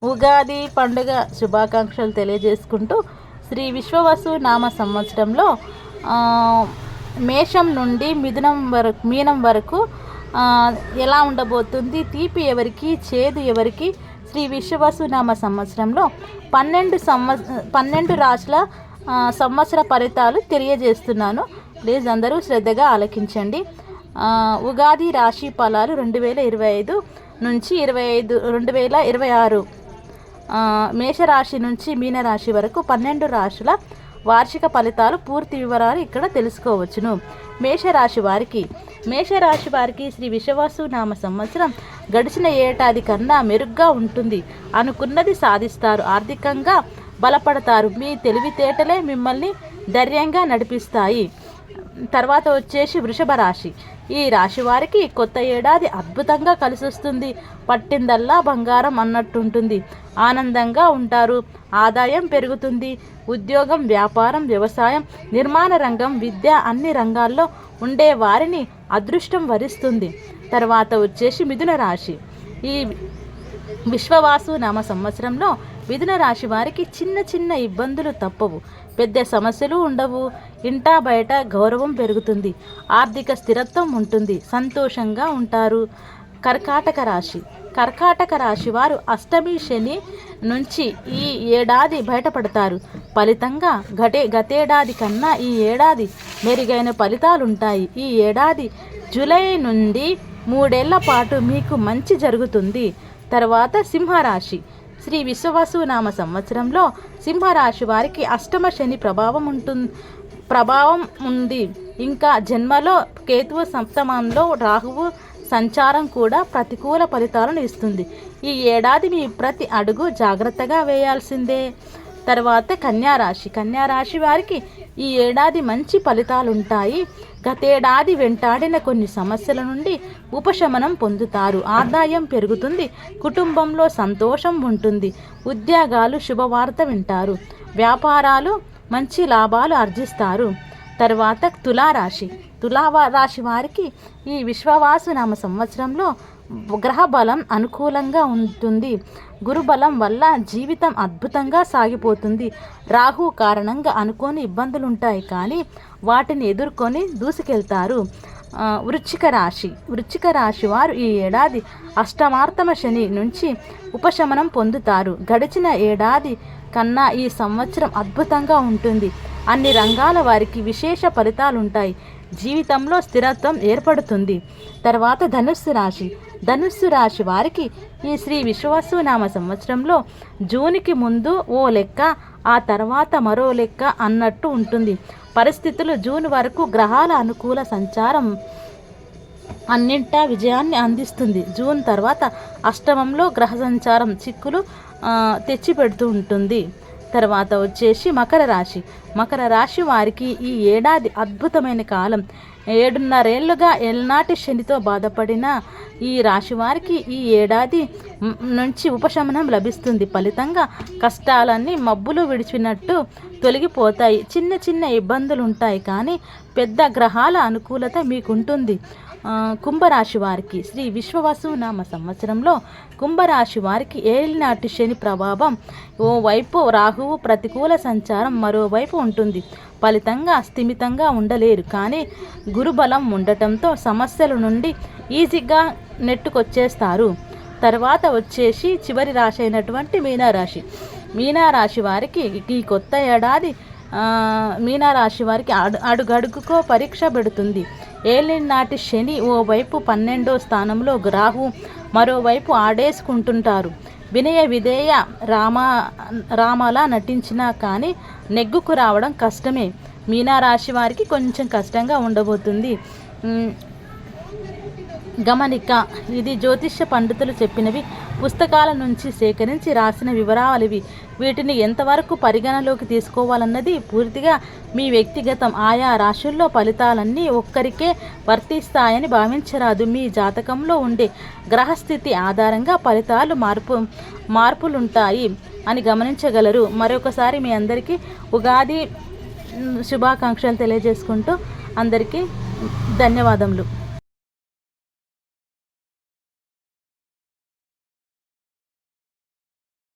ఉగాది పండుగ శుభాకాంక్షలు తెలియజేసుకుంటూ శ్రీ విశ్వవసు నామ సంవత్సరంలో మేషం నుండి మీనం వరకు ఎలా ఉండబోతుంది, తీపి ఎవరికి చేదు ఎవరికి, శ్రీ విశ్వవసు నామ సంవత్సరంలో 12 రాశుల సంవత్సర ఫలితాలు తెలియజేస్తున్నాను. ప్లీజ్ అందరూ శ్రద్ధగా ఆలకించండి. ఉగాది రాశి ఫలాలు 2025 నుంచి 2026 మేషరాశి నుంచి మీనరాశి వరకు 12 రాశుల వార్షిక ఫలితాలు పూర్తి వివరాలు ఇక్కడ తెలుసుకోవచ్చును. మేషరాశి వారికి శ్రీ విశ్వవసు నామ సంవత్సరం గడిచిన ఏడాది కన్నా మెరుగ్గా ఉంటుంది. అనుకున్నది సాధిస్తారు. ఆర్థికంగా బలపడతారు. మీ తెలివితేటలే మిమ్మల్ని ధైర్యంగా నడిపిస్తాయి. తర్వాత వచ్చేసి వృషభ రాశి. ఈ రాశి వారికి కొత్త ఏడాది అద్భుతంగా కలిసి వస్తుంది. పట్టిందల్లా బంగారం అన్నట్టుంటుంది. ఆనందంగా ఉంటారు. ఆదాయం పెరుగుతుంది. ఉద్యోగం, వ్యాపారం, వ్యవసాయం, నిర్మాణ రంగం, విద్య అన్ని రంగాల్లో ఉండే వారిని అదృష్టం వరిస్తుంది. తర్వాత వచ్చేసి మిథున రాశి. ఈ విశ్వవాసు నామ సంవత్సరంలో మిథున రాశి వారికి చిన్న ఇబ్బందులు తప్పవు. పెద్ద సమస్యలు ఉండవు. ఇంటా బయట గౌరవం పెరుగుతుంది. ఆర్థిక స్థిరత్వం ఉంటుంది. సంతోషంగా ఉంటారు. కర్కాటక రాశి వారు అష్టమి శని నుంచి ఈ ఏడాది బయటపడతారు. ఫలితంగా గతేడాది కన్నా ఈ ఏడాది మెరుగైన ఫలితాలుంటాయి. ఈ ఏడాది జూలై నుండి 3 ఏళ్ల పాటు మీకు మంచి జరుగుతుంది. తర్వాత సింహరాశి. శ్రీ విశ్వవసు నామ సంవత్సరంలో సింహరాశి వారికి అష్టమ శని ప్రభావం ఉంది. ఇంకా జన్మలో కేతువు, సప్తమంలో రాహువు సంచారం కూడా ప్రతికూల ఫలితాలను ఇస్తుంది. ఈ ఏడాది మీ ప్రతి అడుగు జాగ్రత్తగా వేయాల్సిందే. తర్వాత కన్యారాశి వారికి ఈ ఏడాది మంచి ఫలితాలుంటాయి. గతేడాది వెంటాడిన కొన్ని సమస్యల నుండి ఉపశమనం పొందుతారు. ఆదాయం పెరుగుతుంది. కుటుంబంలో సంతోషం ఉంటుంది. ఉద్యోగాలు శుభవార్త వింటారు. వ్యాపారాలు మంచి లాభాలు ఆర్జిస్తారు. తర్వాత తులారాశి వారికి ఈ విశ్వవాసు నామ సంవత్సరంలో గ్రహ బలం అనుకూలంగా ఉంటుంది. గురుబలం వల్ల జీవితం అద్భుతంగా సాగిపోతుంది. రాహు కారణంగా అనుకోని ఇబ్బందులుంటాయి, కానీ వాటిని ఎదుర్కొని దూసుకెళ్తారు. వృశ్చిక రాశి వారు ఈ ఏడాది అష్టమార్తమ శని నుంచి ఉపశమనం పొందుతారు. గడిచిన ఏడాది కన్నా ఈ సంవత్సరం అద్భుతంగా ఉంటుంది. అన్ని రంగాల వారికి విశేష ఫలితాలుంటాయి. జీవితంలో స్థిరత్వం ఏర్పడుతుంది. తర్వాత ధనుస్సు రాశి వారికి ఈ శ్రీ విశ్వవసు నామ సంవత్సరంలో జూన్కి ముందు ఓ లెక్క, ఆ తర్వాత మరో లెక్క అన్నట్టు ఉంటుంది. పరిస్థితులు జూన్ వరకు గ్రహాల అనుకూల సంచారం అన్నింటా విజయాన్ని అందిస్తుంది. జూన్ తర్వాత అష్టమంలో గ్రహ సంచారం చిక్కులు తెచ్చిపెడుతూ ఉంటుంది. తర్వాత వచ్చేసి మకర రాశి వారికి ఈ ఏడాది అద్భుతమైన కాలం. 7.5 ఏళ్లుగా ఎల్నాటి శనితో బాధపడిన ఈ రాశి వారికి ఈ ఏడాది నుంచి ఉపశమనం లభిస్తుంది. ఫలితంగా కష్టాలన్నీ మబ్బులు విడిచినట్టు తొలగిపోతాయి. చిన్న ఇబ్బందులు ఉంటాయి, కానీ పెద్ద గ్రహాల అనుకూలత మీకుంటుంది. కుంభరాశి వారికి శ్రీ విశ్వవసు నామ సంవత్సరంలో కుంభరాశి వారికి ఏలినాటి శని ప్రభావం ఓవైపు రాహువు ప్రతికూల సంచారం మరోవైపు ఉంటుంది. ఫలితంగా స్థిమితంగా ఉండలేరు, కానీ గురుబలం ఉండటంతో సమస్యల నుండి ఈజీగా నెట్టుకొచ్చేస్తారు. తర్వాత వచ్చేసి చివరి రాశి అయినటువంటి మీనరాశి వారికి ఈ కొత్త ఏడాది మీనరాశి వారికి అడుగడుగుకో పరీక్ష పెడుతుంది. ఏలినాటి శని ఓవైపు 12వ స్థానంలో రాహు మరోవైపు ఆడేసుకుంటుంటారు. వినయ విధేయ రామలా నటించినా కానీ నెగ్గుకు రావడం కష్టమే. మీనరాశి వారికి కొంచెం కష్టంగా ఉండబోతుంది. గమనిక: ఇది జ్యోతిష్య పండితులు చెప్పినవి, పుస్తకాల నుంచి సేకరించి రాసిన వివరాలివి. వీటిని ఎంతవరకు పరిగణలోకి తీసుకోవాలన్నది పూర్తిగా మీ వ్యక్తిగతం. ఆయా రాశుల్లో ఫలితాలన్నీ ఒక్కరికే వర్తిస్తాయని భావించరాదు. మీ జాతకంలో ఉండే గ్రహస్థితి ఆధారంగా ఫలితాలు మార్పులుంటాయి అని గమనించగలరు. మరొకసారి మీ అందరికీ ఉగాది శుభాకాంక్షలు తెలియజేసుకుంటూ అందరికీ ధన్యవాదములు.